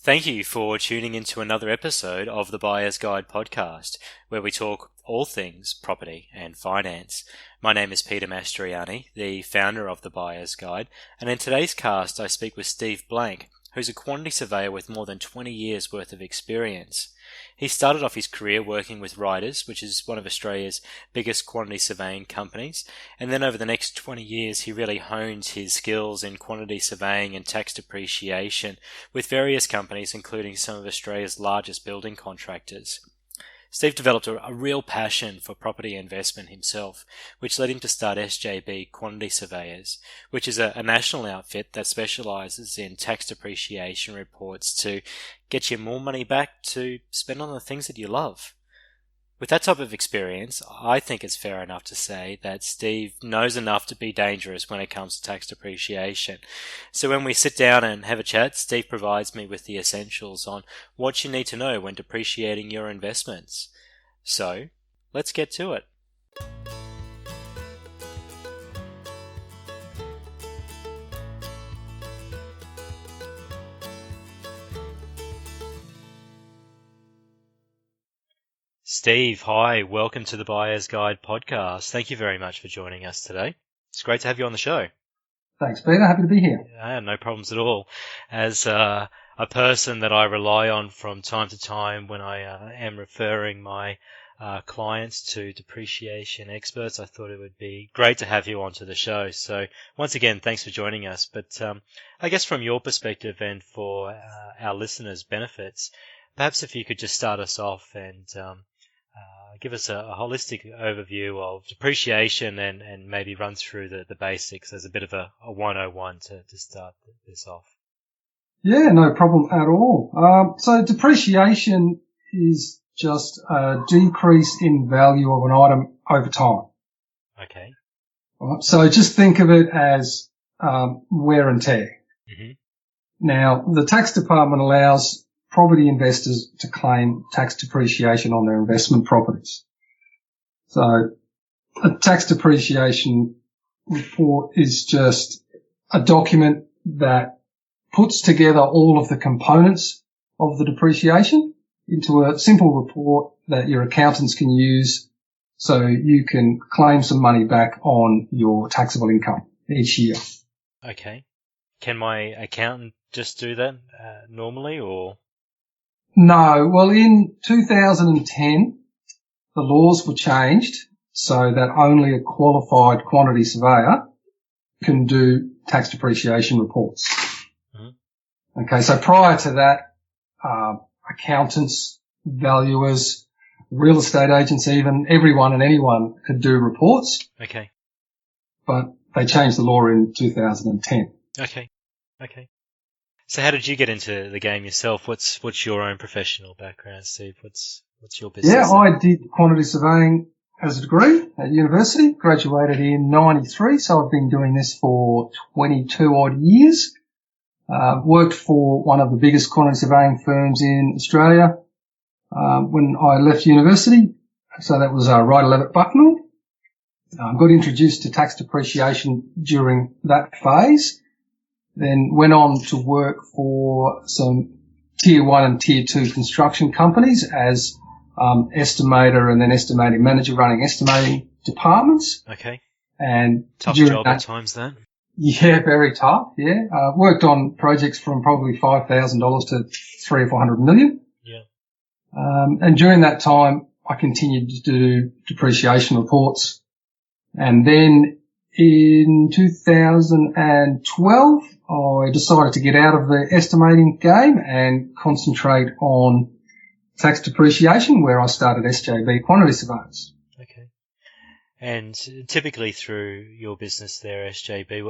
Thank you for tuning into another episode of the Buyer's Guide podcast, where we talk all things property and finance. My name is Peter Mastriani, the founder of the Buyer's Guide, and in today's cast I speak with Steve Blank, who's a quantity surveyor with more than 20 years worth of experience. He started off his career working with Riders, which is one of Australia's biggest quantity surveying companies, and then over the next 20 years he really honed his skills in quantity surveying and tax depreciation with various companies, including some of Australia's largest building contractors. Steve developed a real passion for property investment himself, which led him to start SJB Quantity Surveyors, which is a national outfit that specialises in tax depreciation reports to get you more money back to spend on the things that you love. With that type of experience, I think it's fair enough to say that Steve knows enough to be dangerous when it comes to tax depreciation. So when we sit down and have a chat, Steve provides me with the essentials on what you need to know when depreciating your investments. So, let's get to it. Steve, hi, welcome to the Buyer's Guide podcast. Thank you very much for joining us today. It's great to have you on the show. Thanks, Peter. Happy to be here. Yeah, no problems at all. As a person that I rely on from time to time when I am referring my clients to depreciation experts, I thought it would be great to have you onto the show. So once again, thanks for joining us. But I guess from your perspective and for our listeners' benefits, perhaps if you could just start us off and give us a holistic overview of depreciation and maybe run through the basics as a bit of a 101 to start this off. Yeah, no problem at all. So depreciation is just a decrease in value of an item over time. Okay. Right? So just think of it as wear and tear. Mm-hmm. Now, the tax department allows property investors to claim tax depreciation on their investment properties. So a tax depreciation report is just a document that puts together all of the components of the depreciation into a simple report that your accountants can use so you can claim some money back on your taxable income each year. Okay. Can my accountant just do that normally or? No. Well, in 2010, the laws were changed so that only a qualified quantity surveyor can do tax depreciation reports. Mm-hmm. Okay, so prior to that, accountants, valuers, real estate agents, even everyone and anyone could do reports. Okay. But they changed the law in 2010. Okay. So how did you get into the game yourself? What's your own professional background, Steve? What's your business? Yeah, I did quantity surveying as a degree at university, graduated in 93, so I've been doing this for 22 odd years. Worked for one of the biggest quantity surveying firms in Australia when I left university, so that was Ryder Levitt Bucknell. Got introduced to tax depreciation during that phase. Then went on to work for some tier 1 and tier 2 construction companies as estimator and then estimating manager running estimating departments. Okay. And tough job at times then. Yeah, very tough. Yeah. Worked on projects from probably $5,000 to $300 or $400 million. Yeah. And during that time, I continued to do depreciation reports. And then in 2012, I decided to get out of the estimating game and concentrate on tax depreciation, where I started SJB Quantity Surveyors. Okay. And typically through your business there, SJB,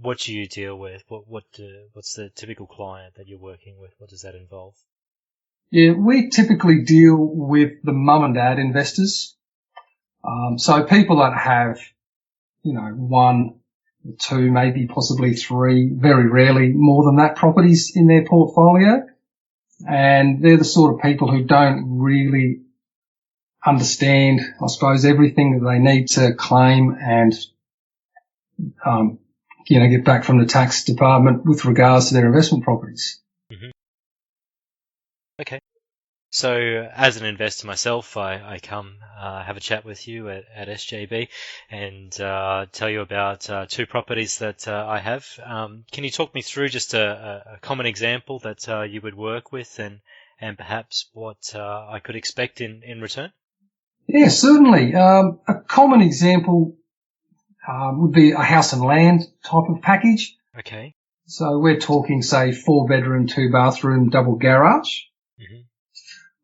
what do you deal with? What's the typical client that you're working with? What does that involve? Yeah, we typically deal with the mum and dad investors. So people that have, one, two, maybe possibly three, very rarely more than that properties in their portfolio. And they're the sort of people who don't really understand, I suppose, everything that they need to claim and, get back from the tax department with regards to their investment properties. Mm-hmm. Okay. So, as an investor myself, I come have a chat with you at SJB and tell you about two properties that I have. Can you talk me through just a common example that you would work with and perhaps what I could expect in return? Yeah, certainly. A common example would be a house and land type of package. Okay. So we're talking, say, 4-bedroom, 2-bathroom, double garage.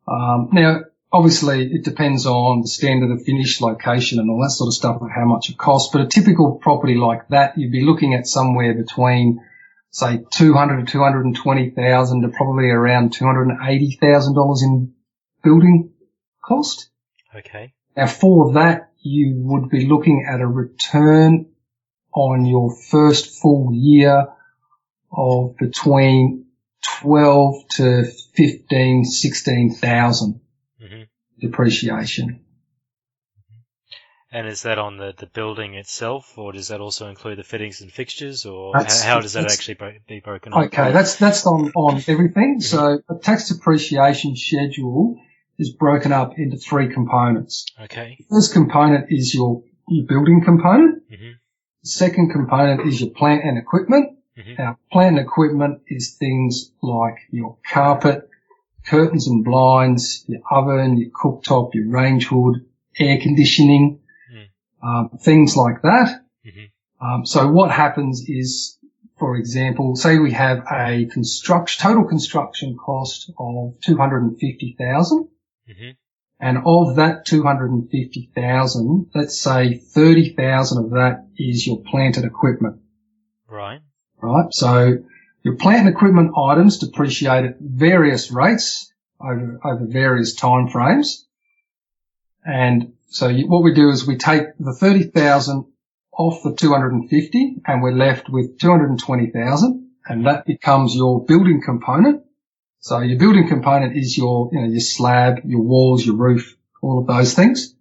Now, obviously, it depends on the standard of finish, location, and all that sort of stuff, and how much it costs. But a typical property like that, you'd be looking at somewhere between, say, $200,000 to $220,000 to probably around $280,000 in building cost. Okay. Now, for that, you would be looking at a return on your first full year of between 12 to 15, 16,000 depreciation. And is that on the building itself, or does that also include the fittings and fixtures, or how does that actually be broken up? Okay, that's on everything. So a tax depreciation schedule is broken up into 3 components. Okay. The first component is your building component. Mm-hmm. The second component is your plant and equipment. Mm-hmm. Now, plant and equipment is things like your carpet, curtains and blinds, your oven, your cooktop, your range hood, air conditioning, things like that. Mm-hmm. So what happens is, for example, say we have a total construction cost of $250,000, and of that $250,000, let's say $30,000 of that is your plant and equipment. Right. Right. So your plant and equipment items depreciate at various rates over various time frames. And so what we do is we take the 30,000 off the 250 and we're left with 220,000, and that becomes your building component. So your building component is your slab, your walls, your roof, all of those things.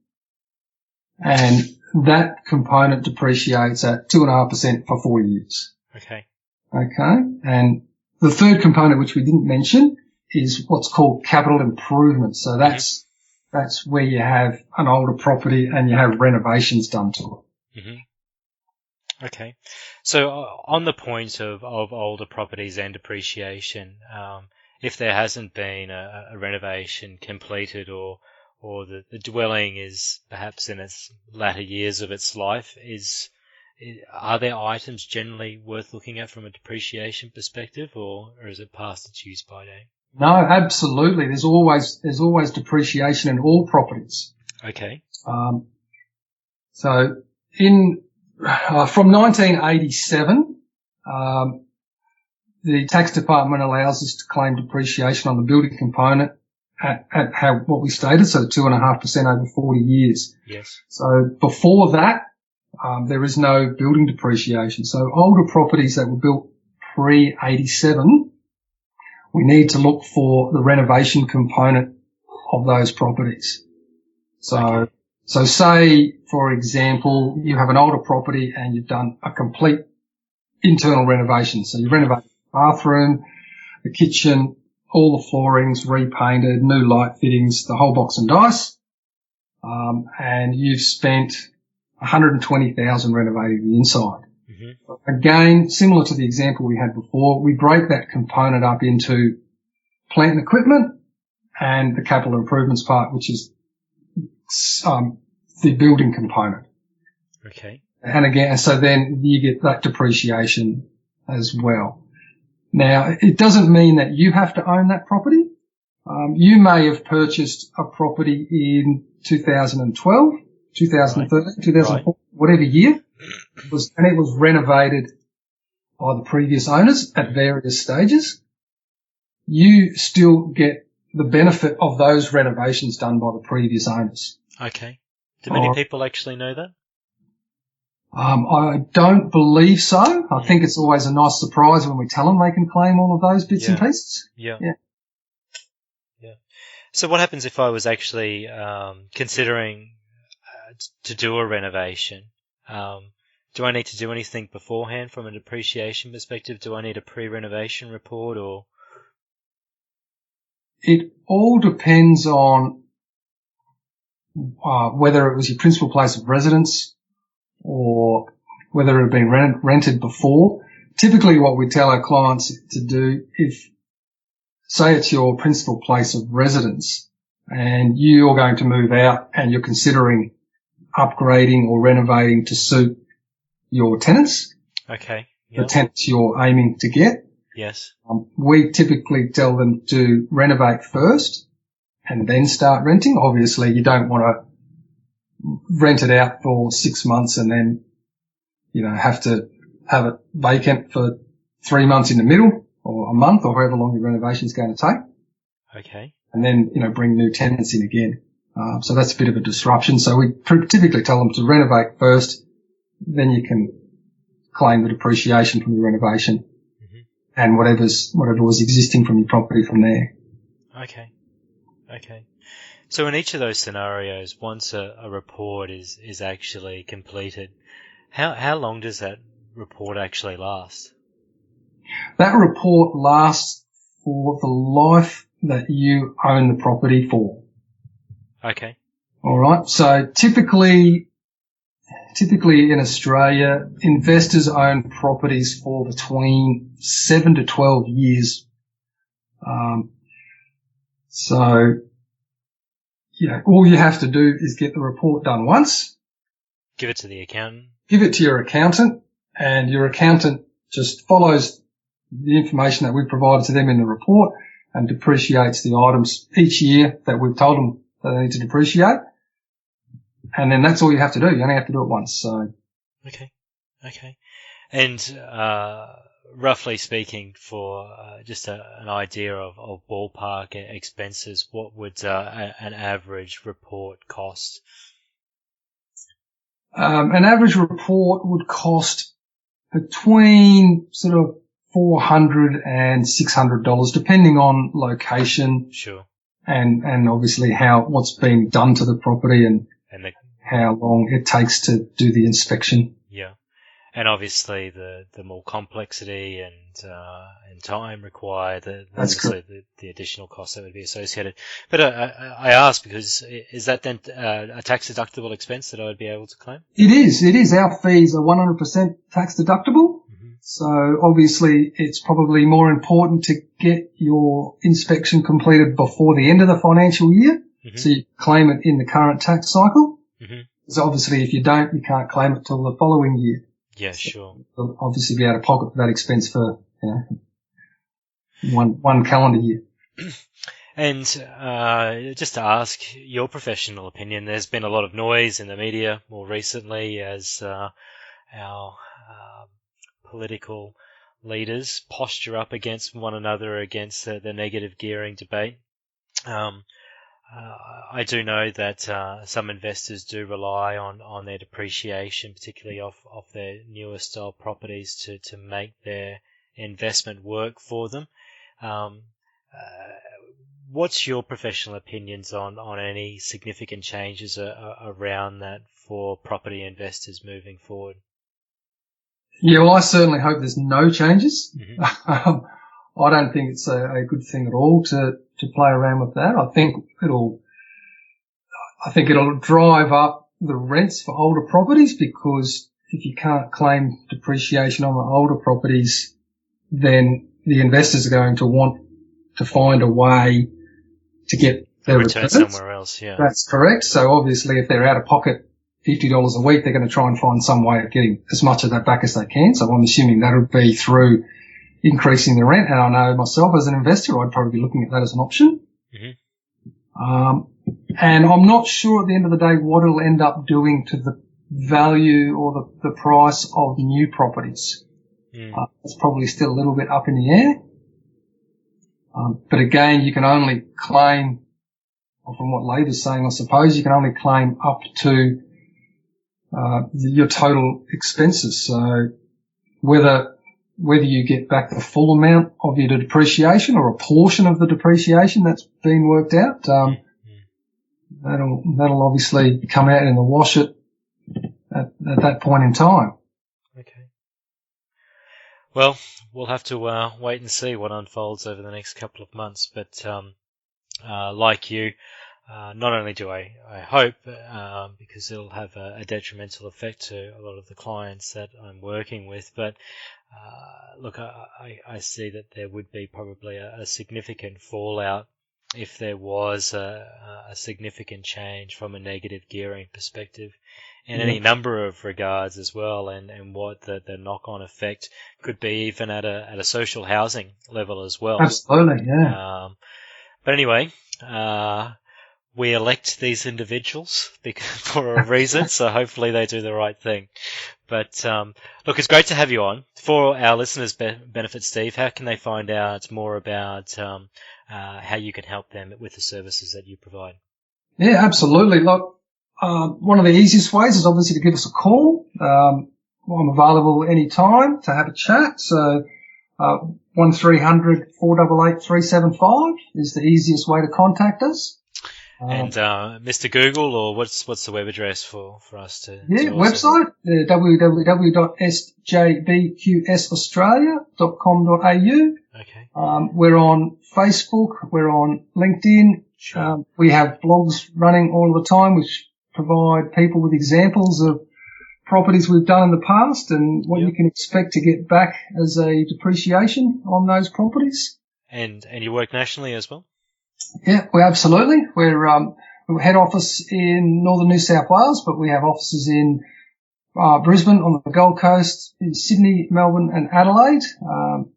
And that component depreciates at 2.5% for 4 years. Okay. Okay. And the third component, which we didn't mention, is what's called capital improvement. So that's where you have an older property and you have renovations done to it. Mm-hmm. Okay. So on the point of older properties and depreciation, if there hasn't been a renovation completed or the dwelling is perhaps in its latter years of its life, are there items generally worth looking at from a depreciation perspective, or is it past its use by date? No, absolutely. There's always depreciation in all properties. Okay. So from 1987, the tax department allows us to claim depreciation on the building component at what we stated, so 2.5% over 40 years. Yes. So before that, there is no building depreciation. So older properties that were built pre-87, we need to look for the renovation component of those properties. So say, for example, you have an older property and you've done a complete internal renovation. So you renovate the bathroom, the kitchen, all the floorings repainted, new light fittings, the whole box and dice, and you've spent $120,000 renovating the inside. Mm-hmm. Again, similar to the example we had before, we break that component up into plant and equipment and the capital improvements part, which is the building component. Okay. And again, so then you get that depreciation as well. Now, it doesn't mean that you have to own that property. You may have purchased a property in 2012, 2013, 2004, whatever year, and it was renovated by the previous owners at various stages. You still get the benefit of those renovations done by the previous owners. Okay. Do many people actually know that? I don't believe so. I think it's always a nice surprise when we tell them they can claim all of those bits and pieces. Yeah. So what happens if I was actually considering to do a renovation? Do I need to do anything beforehand from a depreciation perspective? Do I need a pre-renovation report or? It all depends on whether it was your principal place of residence or whether it had been rented before. Typically what we tell our clients to do, if, say it's your principal place of residence and you're going to move out and you're considering upgrading or renovating to suit your tenants, Okay. the Yep. tenants you're aiming to get, Yes. we typically tell them to renovate first and then start renting. Obviously, you don't want to rent it out for 6 months and then, have to have it vacant for 3 months in the middle or a month or however long your renovation is going to take. Okay. And then, bring new tenants in again. So that's a bit of a disruption. So we typically tell them to renovate first, then you can claim the depreciation from the renovation and whatever was existing from your property from there. Okay. So in each of those scenarios, once a report is actually completed, how long does that report actually last? That report lasts for the life that you own the property for. Okay. All right. So typically in Australia, investors own properties for between 7 to 12 years. All you have to do is get the report done once. Give it to the accountant. Give it to your accountant, and your accountant just follows the information that we provided to them in the report and depreciates the items each year that we've told them that they need to depreciate. And then that's all you have to do. You only have to do it once. So. Okay. And roughly speaking, for just an idea of ballpark expenses, what would an average report cost? An average report would cost between sort of $400 and $600, depending on location. Sure. And obviously what's been done to the property and how long it takes to do the inspection. Yeah. And obviously the more complexity and time required, the additional costs that would be associated. But I ask because is that then a tax deductible expense that I would be able to claim? It is. Our fees are 100% tax deductible. Mm-hmm. So obviously it's probably more important to get your inspection completed before the end of the financial year. Mm-hmm. So you claim it in the current tax cycle. Mm-hmm. So obviously if you don't, you can't claim it till the following year. Yeah, sure. You'll obviously be out of pocket for that expense for one calendar year. And just to ask your professional opinion, there's been a lot of noise in the media more recently as our political leaders posture up against one another against the negative gearing debate. I do know that some investors do rely on their depreciation, particularly off their newer style properties, to make their investment work for them. What's your professional opinions on any significant changes around that for property investors moving forward? Yeah, well, I certainly hope there's no changes. Mm-hmm. I don't think it's a good thing at all to play around with that. I think it'll drive up the rents for older properties, because if you can't claim depreciation on the older properties, then the investors are going to want to find a way to get their return returns somewhere else. Yeah, that's correct. So obviously, if they're out of pocket $50 a week, they're going to try and find some way of getting as much of that back as they can. So I'm assuming that would be through increasing the rent. And I know myself as an investor, I'd probably be looking at that as an option. Mm-hmm. And I'm not sure at the end of the day what it'll end up doing to the value or the price of new properties. It's probably still a little bit up in the air. But again, you can only claim, or from what Labor's saying, I suppose, you can only claim up to your total expenses. So whether you get back the full amount of your depreciation or a portion of the depreciation that's been worked out, that'll obviously come out in the wash at that point in time. Okay. Well, we'll have to wait and see what unfolds over the next couple of months. But like you, not only do I hope, because it'll have a detrimental effect to a lot of the clients that I'm working with, but look, I see that there would be probably a significant fallout if there was a significant change from a negative gearing perspective in any number of regards as well, and what the knock-on effect could be even at a social housing level as well. Absolutely, yeah. But anyway, we elect these individuals for a reason, so hopefully they do the right thing. But look, it's great to have you on. For our listeners' benefit, Steve, how can they find out more about how you can help them with the services that you provide? Yeah, absolutely. Look, one of the easiest ways is obviously to give us a call. I'm available any time to have a chat. So 1300 488 375 is the easiest way to contact us. And Mr. Google, or what's the web address for us to? Yeah, website www.sjbqsaustralia.com.au. Okay. We're on Facebook. We're on LinkedIn. Sure. We have blogs running all the time, which provide people with examples of properties we've done in the past and what you can expect to get back as a depreciation on those properties. And you work nationally as well? Yeah, we absolutely. We're head office in northern New South Wales, but we have offices in Brisbane, on the Gold Coast, in Sydney, Melbourne and Adelaide.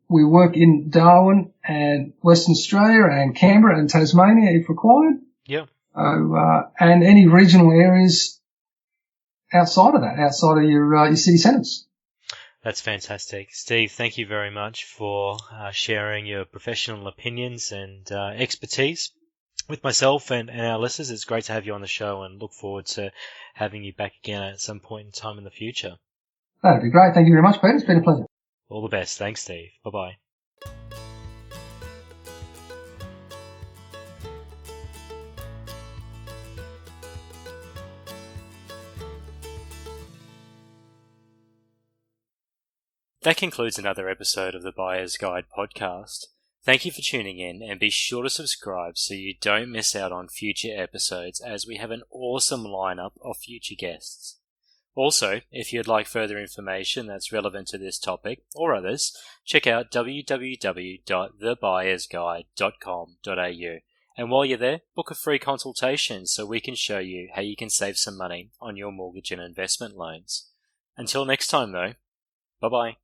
We work in Darwin and Western Australia and Canberra and Tasmania if required. Yeah. And any regional areas outside of your city centres. That's fantastic. Steve, thank you very much for sharing your professional opinions and expertise with myself and our listeners. It's great to have you on the show, and look forward to having you back again at some point in time in the future. That'd be great. Thank you very much, Peter. It's been a pleasure. All the best. Thanks, Steve. Bye-bye. That concludes another episode of the Buyer's Guide podcast. Thank you for tuning in, and be sure to subscribe so you don't miss out on future episodes, as we have an awesome lineup of future guests. Also, if you'd like further information that's relevant to this topic or others, check out www.thebuyersguide.com.au. And while you're there, book a free consultation so we can show you how you can save some money on your mortgage and investment loans. Until next time though, bye-bye.